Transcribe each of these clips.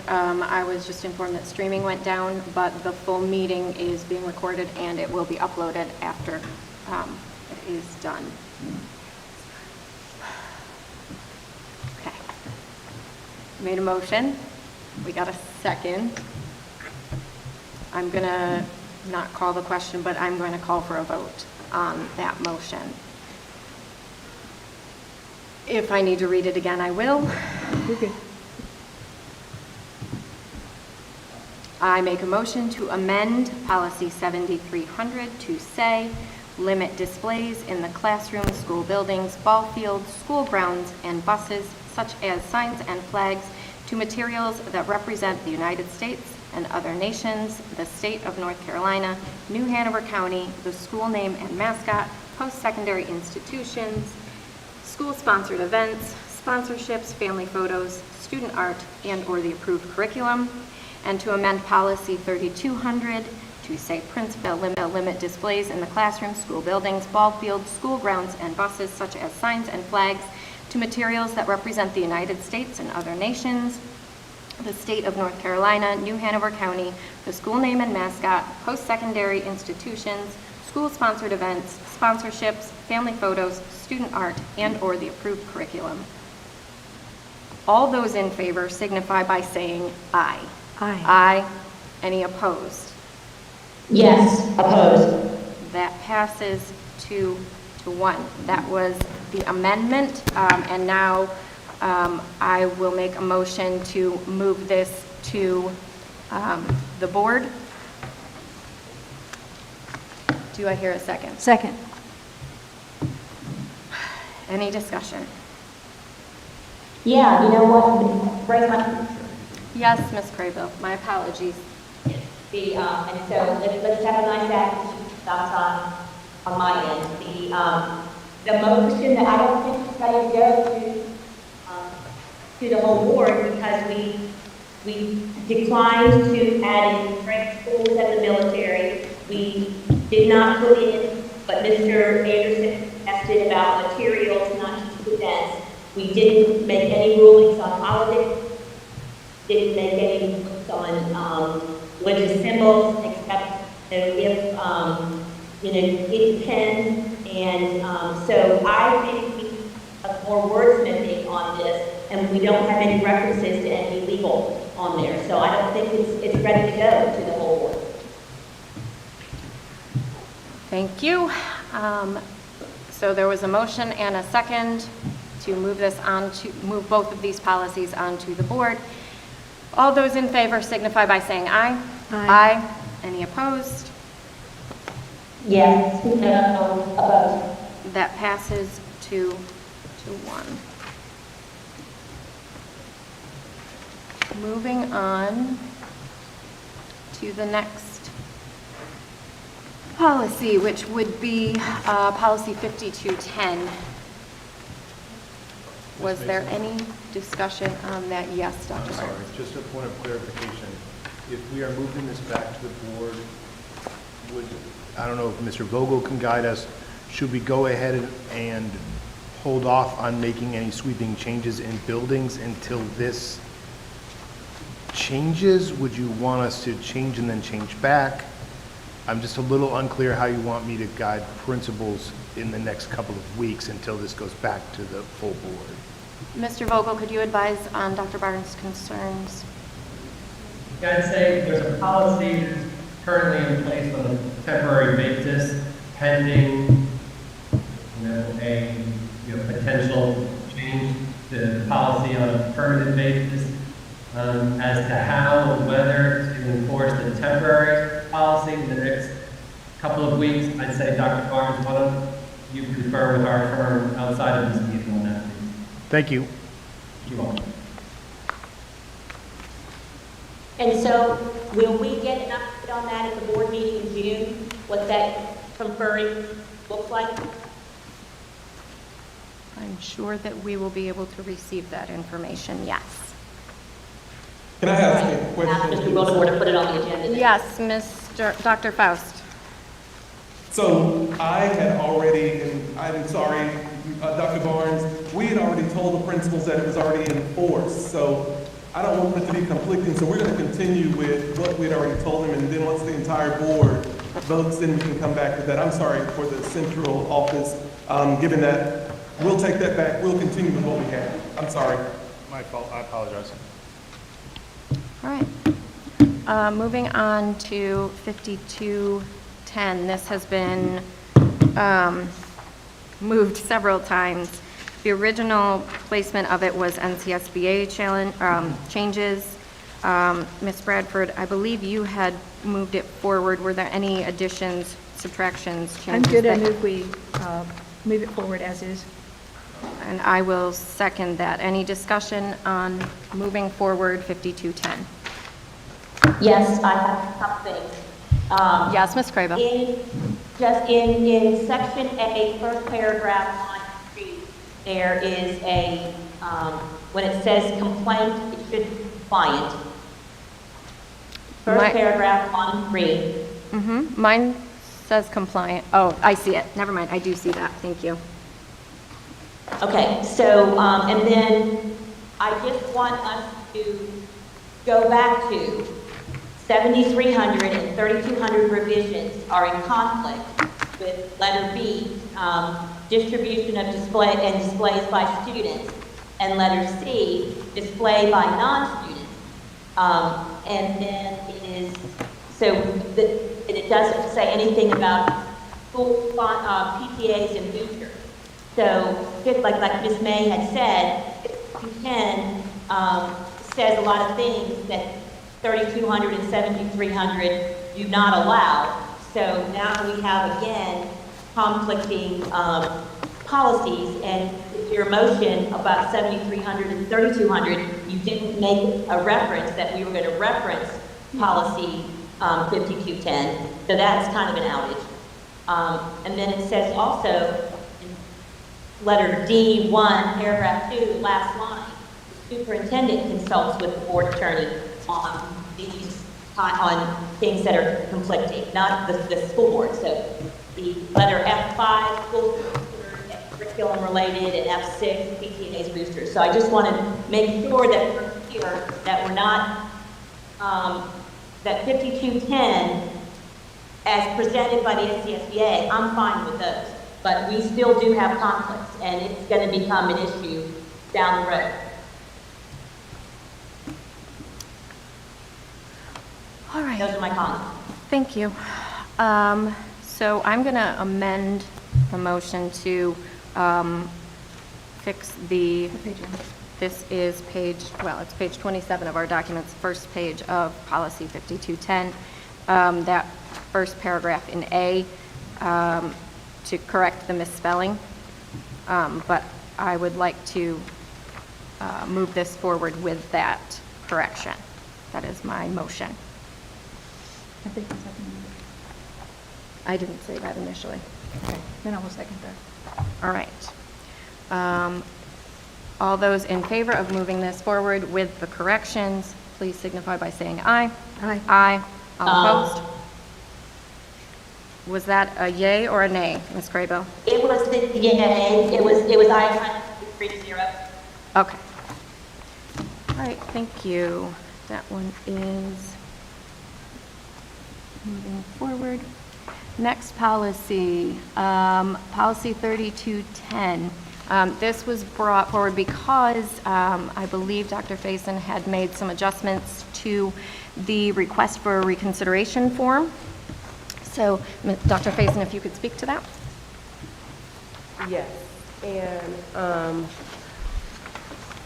out. I was just informed that streaming went down, but the full meeting is being recorded and it will be uploaded after it is done. Okay. Made a motion. We got a second. I'm going to not call the question, but I'm going to call for a vote on that motion. If I need to read it again, I will. Okay. I make a motion to amend policy 7300 to say, limit displays in the classroom, school buildings, ball fields, school grounds, and buses, such as signs and flags, to materials that represent the United States and other nations, the state of North Carolina, New Hanover County, the school name and mascot, post-secondary institutions, school-sponsored events, sponsorships, family photos, student art, and/or the approved curriculum, and to amend policy 3200 to say principal limit displays in the classroom, school buildings, ball fields, school grounds, and buses, such as signs and flags, to materials that represent the United States and other nations, the state of North Carolina, New Hanover County, the school name and mascot, post-secondary institutions, school-sponsored events, sponsorships, family photos, student art, and/or the approved curriculum. All those in favor signify by saying aye. Aye. Aye. Any opposed? Yes, opposed. That passes 2-1. That was the amendment, and now I will make a motion to move this to the board. Do I hear a second? Second. Any discussion? Yeah, you know what? Bring my, Yes, Ms. Craybill, my apologies. and so let's have a nice action thoughts on my end. The motion that I don't think is ready to go to the whole board because we declined to add in Frank schools and the military. We did not put in, but Mr. Anderson asked about materials, not just events. We didn't make any rulings on holidays, didn't make any rulings on religious symbols, except if, it depends. And so I think we have more wordsmithing on this, and we don't have any references to any legal on there. So I don't think it's ready to go to the whole board. Thank you. So there was a motion and a second to move both of these policies onto the board. All those in favor signify by saying aye. Aye. Any opposed? Yes, opposed. That passes 2-1. Moving on to the next policy, which would be policy 5210. Was there any discussion on that? Yes, Dr. I'm sorry, Barnes. just a point of clarification. If we are moving this back to the board, I don't know if Mr. Vogel can guide us, should we go ahead and hold off on making any sweeping changes in buildings until this changes? Would you want us to change and then change back? I'm just a little unclear how you want me to guide principals in the next couple of weeks until this goes back to the full board. Mr. Vogel, could you advise on Dr. Barnes' concerns? I'd say there's a policy that's currently in place on a temporary basis, pending, a potential change to the policy on a permanent basis. As to how and whether to enforce the temporary policy in the next couple of weeks, I'd say, Dr. Barnes, why don't you confer with our firm outside of this meeting on that, please? Thank you. You're welcome. And so will we get an update on that at the board meeting in June, what that conferring looks like? I'm sure that we will be able to receive that information, yes. Can I ask a question? Ask Mr. Wilmore to put it on the agenda. Yes, Dr. Faust. So I had already, and I'm sorry, Dr. Barnes, we had already told the principals that it was already in force. So I don't want it to be conflicting, so we're going to continue with what we'd already told them, and then once the entire board votes, then we can come back with that. I'm sorry for the central office, given that, we'll take that back, we'll continue with what we have. I'm sorry. My fault, I apologize. All right. Moving on to 5210. This has been moved several times. The original placement of it was NCSBA changes. Ms. Bradford, I believe you had moved it forward. Were there any additions, subtractions, I'm changes? good. I that- move we move it forward as is. And I will second that. Any discussion on moving forward 5210? Yes, I have something. Yes, Ms. Crable. In section A, first paragraph on three, there is a, when it says complaint, it should be compliant. First My- paragraph on three. Mine says compliant. Oh, I see it. Never mind. I do see that. Thank you. Okay, so, and then I just want us to go back to 7,300 and 3,200 revisions are in conflict with letter B, distribution of displays by students, and letter C, display by non-students. And then it is, and it doesn't say anything about school PTAs and boosters. So, like Ms. May had said, 5210 says a lot of things that 3,200 and 7,300 do not allow. So now we have, again, conflicting policies, and your motion about 7,300 and 3,200, you didn't make a reference that we were going to reference policy 5210. So that's kind of an outage. And then it says also, letter D1, paragraph 2, last line, the superintendent consults with the board attorney on things that are conflicting, not the school board. So the letter F5, school curriculum related, and F6, PTA's boosters. So I just want to make sure that we're clear that we're not, that 5210, as presented by the NCSBA, I'm fine with those. But we still do have conflicts, and it's going to become an issue down the road. All right. Those are my comments. Thank you. So I'm going to amend the motion to fix the, this is page, well, it's page 27 of our documents, first page of policy 5210. That first paragraph in A, to correct the misspelling, but I would like to move this forward with that correction. That is my motion. I think the second. I didn't say that initially. Okay, then I will second that. All right. All those in favor of moving this forward with the corrections, please signify by saying aye. Aye. Aye. All opposed? Was that a yay or a nay, Ms. Crabo? It was the yay. It was I 3-0. Okay. All right, thank you. That one is moving forward. Next policy, policy 3210. This was brought forward because I believe Dr. Faison had made some adjustments to the request for a reconsideration form. So, Dr. Faison, if you could speak to that. Yes, and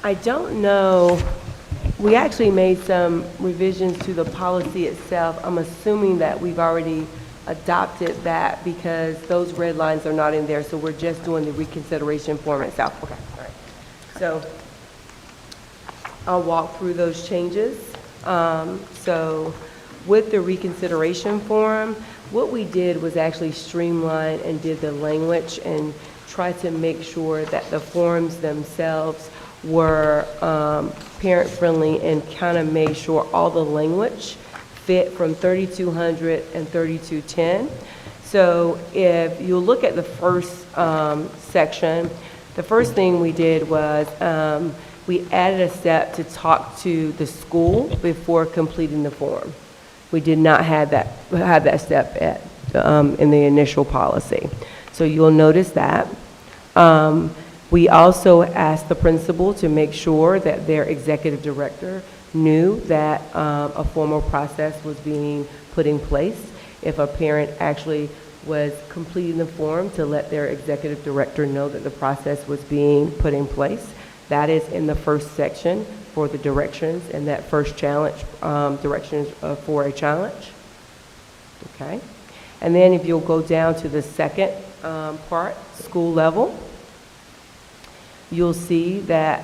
I don't know, we actually made some revisions to the policy itself. I'm assuming that we've already adopted that because those red lines are not in there, so we're just doing the reconsideration form itself. Okay, all right. So I'll walk through those changes. So with the reconsideration form, what we did was actually streamline and did the language and try to make sure that the forms themselves were parent-friendly and kind of made sure all the language fit from 3200 and 3210. So if you look at the first section, the first thing we did was we added a step to talk to the school before completing the form. We did not have that step in the initial policy. So you'll notice that. We also asked the principal to make sure that their executive director knew that a formal process was being put in place. If a parent actually was completing the form, to let their executive director know that the process was being put in place. That is in the first section for the directions, and that first challenge, directions for a challenge. Okay. And then if you'll go down to the second part, school level, you'll see that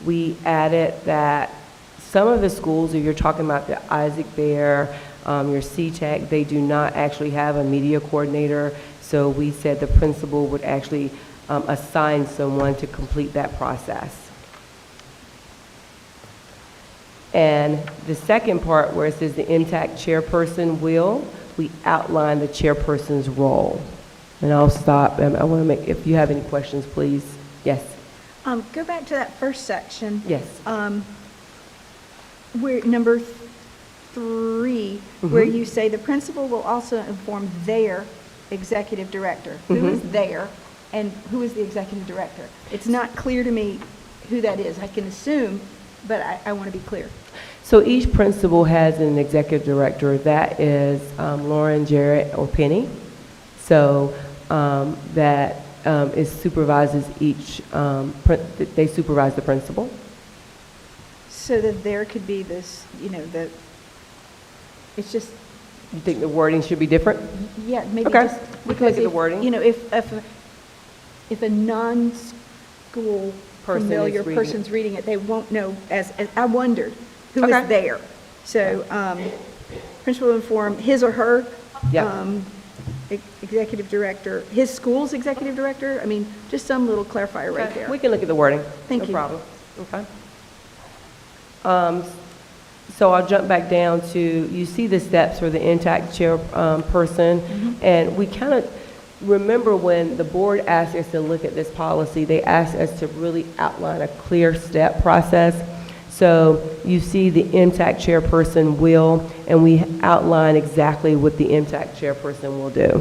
we added that some of the schools, if you're talking about the Isaac Bear, your CTEC, they do not actually have a media coordinator. So we said the principal would actually assign someone to complete that process. And the second part where it says the MTAC chairperson will, we outline the chairperson's role. And I'll stop. I want to make, if you have any questions, please. Yes. Go back to that first section. Yes. Where, number 3, where you say the principal will also inform their executive director. Who is their, and who is the executive director? It's not clear to me who that is. I can assume, but I want to be clear. So each principal has an executive director. That is Lauren, Jarrett, or Penny. So that supervises each, they supervise the principal. So that there could be this, it's just, You think the wording should be different? yeah, maybe Okay. just. We can look at the if, wording. If a non-school Person is familiar reading it. person's reading it, they won't know, as I wondered, who Okay. is there. So, principal will inform his or her Yep. executive director, his school's executive director? I mean, just some little clarifier right there. We can look at the wording. Thank you. No problem. Okay. So I'll jump back down to, you see the steps for the NTAC chairperson, and we kind of remember when the board asked us to look at this policy, they asked us to really outline a clear step process. So you see the MTAC chairperson will, and we outline exactly what the MTAC chairperson will do.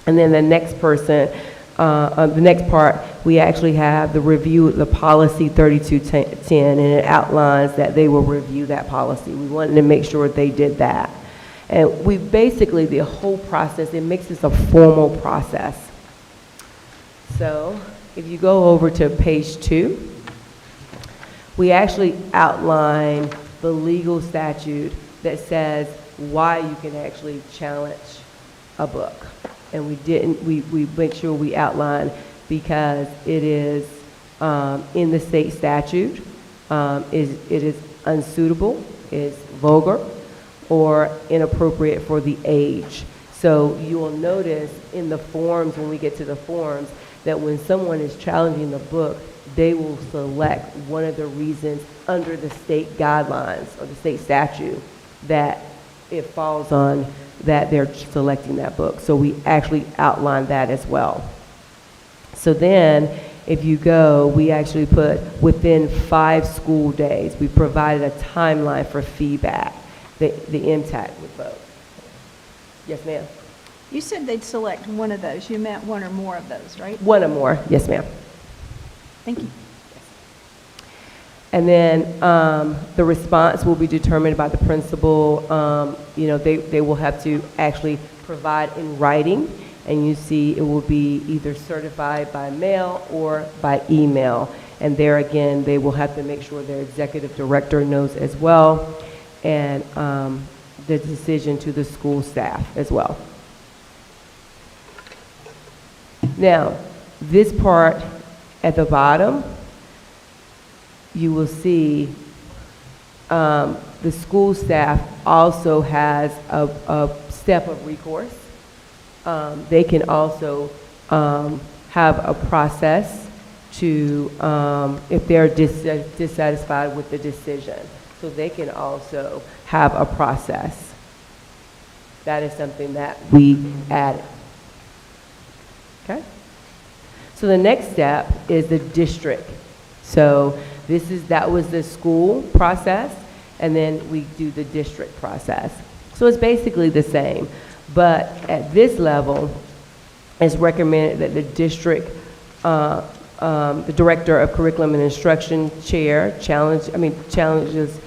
And then the next person, the next part, we actually have the review of the policy 3210, and it outlines that they will review that policy. We wanted to make sure they did that. And we basically, the whole process, it makes this a formal process. So if you go over to page 2, we actually outline the legal statute that says why you can actually challenge a book. And we make sure we outline because it is in the state statute, it is unsuitable, is vulgar, or inappropriate for the age. So you will notice in the forms, when we get to the forms, that when someone is challenging the book, they will select one of the reasons under the state guidelines or the state statute that it falls on that they're selecting that book. So we actually outline that as well. So then, if you go, we actually put within 5 school days, we provided a timeline for feedback that the MTAC would vote. Yes, ma'am? You said they'd select one of those. You meant one or more of those, right? One or more, yes, ma'am. Thank you. And then the response will be determined by the principal. They will have to actually provide in writing, and you see it will be either certified by mail or by email. And there again, they will have to make sure their executive director knows as well, and the decision to the school staff as well. Now, this part at the bottom, you will see the school staff also has a step of recourse. They can also have a process to, if they're dissatisfied with the decision. So they can also have a process. That is something that we added. Okay? So the next step is the district So that was the school process, and then we do the district process. So it's basically the same, but at this level, it's recommended that the district, the director of curriculum and instruction chair challenges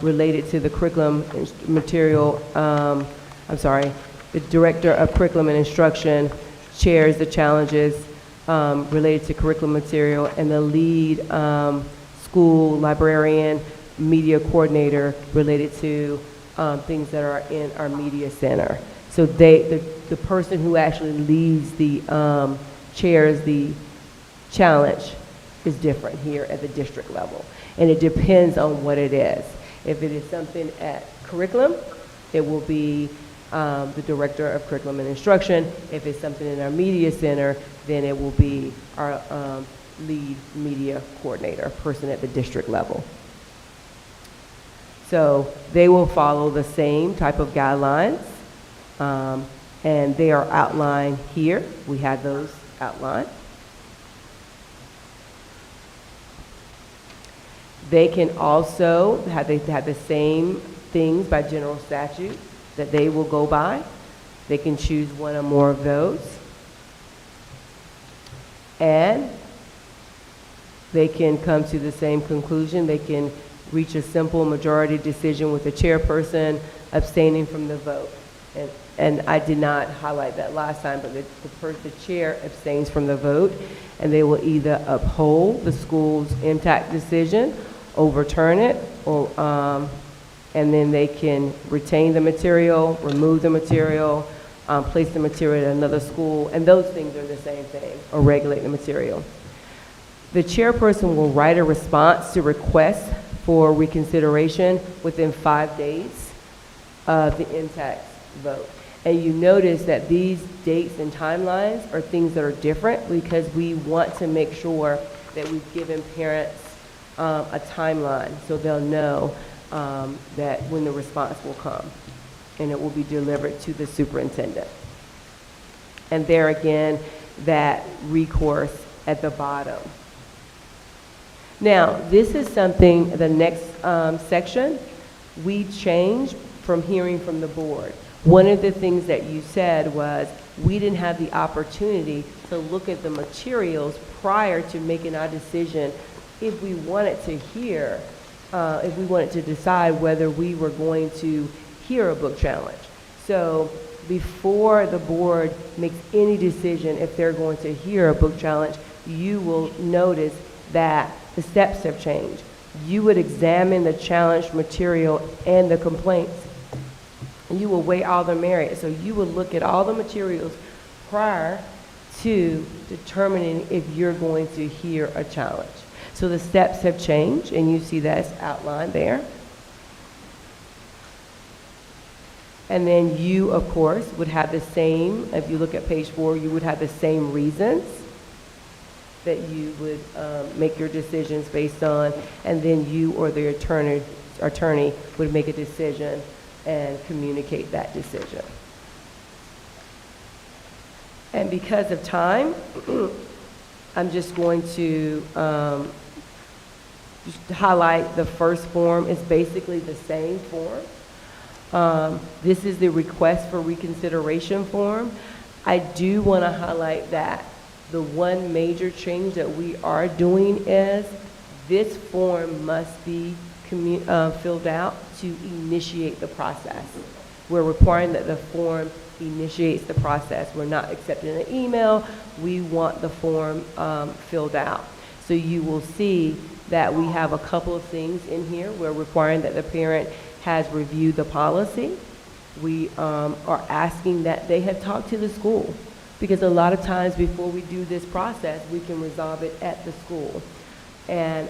related to the curriculum material, the director of curriculum and instruction chairs the challenges related to curriculum material, and the lead school librarian, media coordinator related to things that are in our media center. So the person who actually leads the, chairs the challenge is different here at the district level. And it depends on what it is. If it is something at curriculum, it will be the director of curriculum and instruction. If it's something in our media center, then it will be our lead media coordinator, person at the district level. So they will follow the same type of guidelines, and they are outlined here. We have those outlined. They can also have the same things by general statute that they will go by. They can choose one or more of those. And they can come to the same conclusion. They can reach a simple majority decision with the chairperson abstaining from the vote. And I did not highlight that last time, but the chair abstains from the vote, and they will either uphold the school's MTAC decision, overturn it, or, and then they can retain the material, remove the material, place the material at another school, and those things are the same thing, or regulate the material. The chairperson will write a response to requests for reconsideration within 5 days of the MTAC vote. And you notice that these dates and timelines are things that are different because we want to make sure that we've given parents a timeline so they'll know that when the response will come, and it will be delivered to the superintendent. And there again, that recourse at the bottom. Now, this is something, the next section, we changed from hearing from the board. One of the things that you said was we didn't have the opportunity to look at the materials prior to making our decision if we wanted to hear, if we wanted to decide whether we were going to hear a book challenge. So before the board makes any decision if they're going to hear a book challenge, you will notice that the steps have changed. You would examine the challenge material and the complaints. And you will weigh all the merits. So you will look at all the materials prior to determining if you're going to hear a challenge. So the steps have changed, and you see that's outlined there. And then you, of course, would have the same, if you look at page 4, you would have the same reasons that you would make your decisions based on, and then you or the attorney would make a decision and communicate that decision. And because of time, I'm just going to just highlight the first form. It's basically the same form. This is the request for reconsideration form. I do want to highlight that the one major change that we are doing is this form must be filled out to initiate the process. We're requiring that the form initiates the process. We're not accepting an email. We want the form filled out. So you will see that we have a couple of things in here. We're requiring that the parent has reviewed the policy. We are asking that they have talked to the school, because a lot of times before we do this process, we can resolve it at the school. And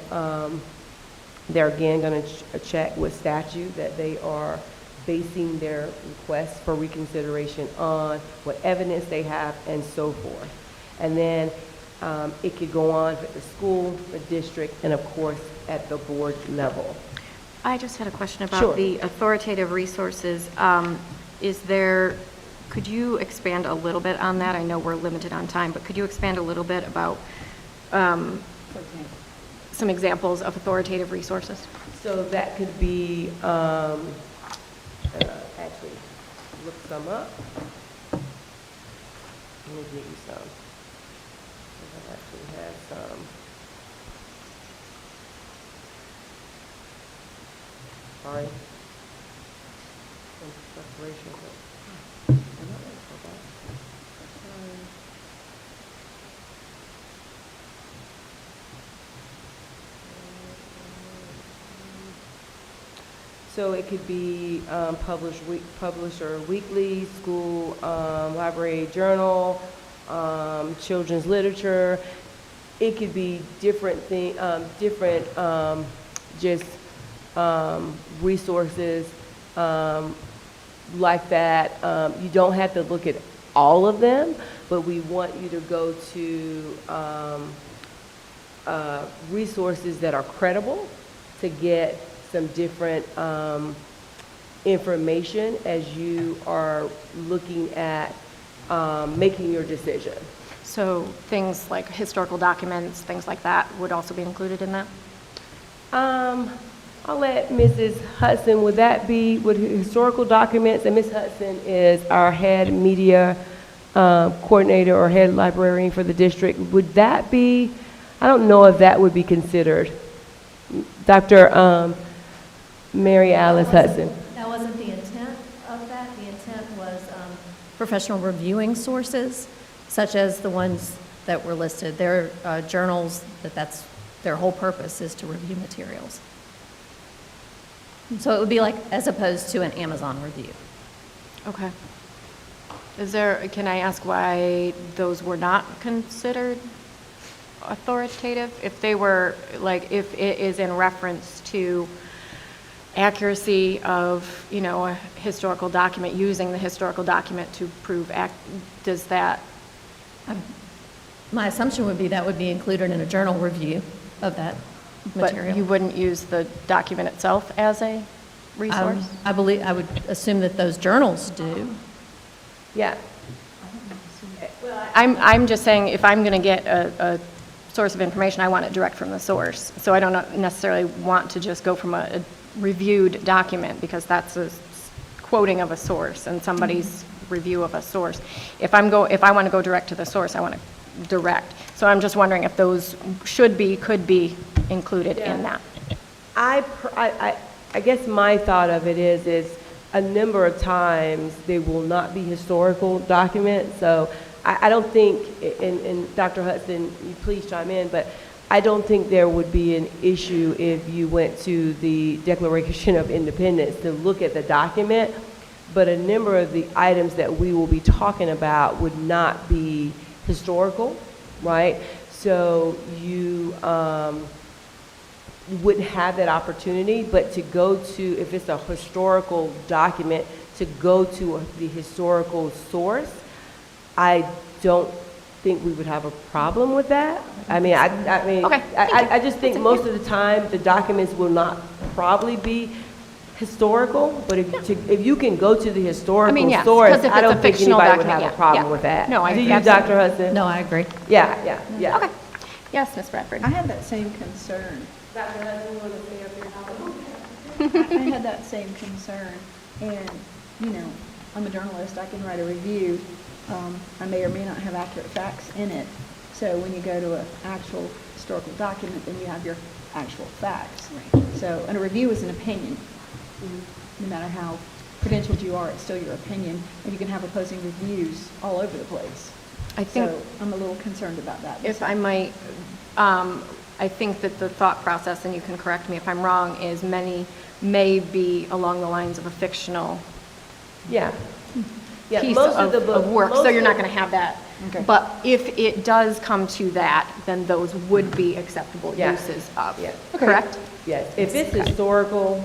they're again going to check with statute that they are basing their requests for reconsideration on, what evidence they have, and so forth. And then it could go on at the school, the district, and of course at the board level. I just had a question about Sure. the authoritative resources. Could you expand a little bit on that? I know we're limited on time, but could you expand a little bit about some examples of authoritative resources? So that could be, actually, look some up. Let me get you some. I actually have some. Sorry. Some preparation, but I'm not ready for that. Sorry. So it could be publisher weekly, school, library journal, children's literature. It could be different resources like that. You don't have to look at all of them, but we want you to go to resources that are credible to get some different information as you are looking at making your decision. So things like historical documents, things like that would also be included in that? I'll let Mrs. Hudson, would historical documents, and Ms. Hudson is our head media coordinator or head librarian for the district, would that be, I don't know if that would be considered. Dr. Mary Alice Hudson. That wasn't the intent of that. The intent was professional reviewing sources, such as the ones that were listed. They're journals that's their whole purpose is to review materials. So it would be like, as opposed to an Amazon review. Okay. Can I ask why those were not considered authoritative? If they were, like, if it is in reference to accuracy of, a historical document, using the historical document to prove does that? My assumption would be that would be included in a journal review of that material. But you wouldn't use the document itself as a resource? I would assume that those journals do. Yeah. I'm just saying, if I'm going to get a source of information, I want it direct from the source. So I don't necessarily want to just go from a reviewed document, because that's a quoting of a source and somebody's review of a source. If I want to go direct to the source, I want to direct. So I'm just wondering if those could be included in that. I guess my thought of it is a number of times they will not be historical documents. So I don't think, and Dr. Hudson, you please chime in, but I don't think there would be an issue if you went to the Declaration of Independence to look at the document, but a number of the items that we will be talking about would not be historical, right? So you wouldn't have that opportunity, but to go to, if it's a historical document, to go to the historical source, I don't think we would have a problem with that. I mean, Okay, I just think most of the time the documents will not probably be historical, but if you can go to the historical yes, source, 'cause if I it's a don't think fictional anybody would have document, a problem yeah. with that. No, I Do you, absolutely. Dr. Hudson? No, I agree. Yeah. Okay. Yes, Ms. Bradford. I had that same concern. Dr. Hudson, you want to stay up here? I had that same concern, and, I'm a journalist, I can write a review. I may or may not have accurate facts in it. So when you go to an actual historical document, then you have your actual facts. So, and a review is an opinion. No matter how credentialed you are, it's still your opinion, and you can have opposing reviews all over the place. I think, So I'm a little concerned about that. if I might, I think that the thought process, and you can correct me if I'm wrong, is many may be along the lines of a fictional Yeah. Yeah, piece most of the book- work, so most you're not of- going to have that. Okay. But if it does come to that, then those would be acceptable Yeah. uses of, Yeah. correct? Yes, if it's historical,